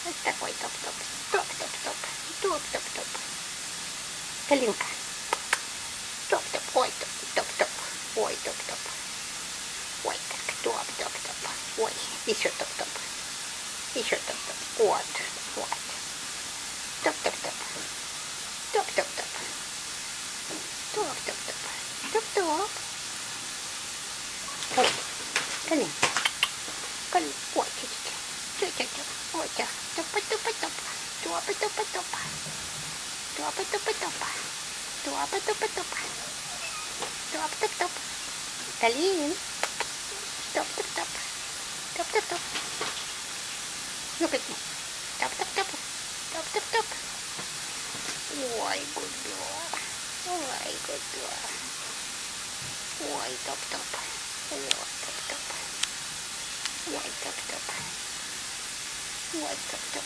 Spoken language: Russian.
Вот такой топ-топ. Топ-топ-топ. Топ-топ-топ. Калинка. Топ-топ. Ой, топ-топ. Ой, топ-топ. Ой, так, топ-топ-топ. Ой, еще топ-топ. Еще топ-топ. Вот, вот. Топ-топ-топ. Топ-топ-топ. Топ-топ-топ. Топ-топ. Ой, Калин. Калин. Ой, чуть-чуть. Ой, топ-топ-топ. Топ-топ-топ. Топ-топ-топ. Топ-топ-топ. Топ-топ-топ. Калин. Топ-топ-топ. Топ-топ-топ. Ну-ка, топ-топ-топ. Топ-топ-топ. Ой, гудо. Ой, гудо. Ой, топ-топ. Ой, топ-топ. Ой, топ-топ. Ой, топ-топ.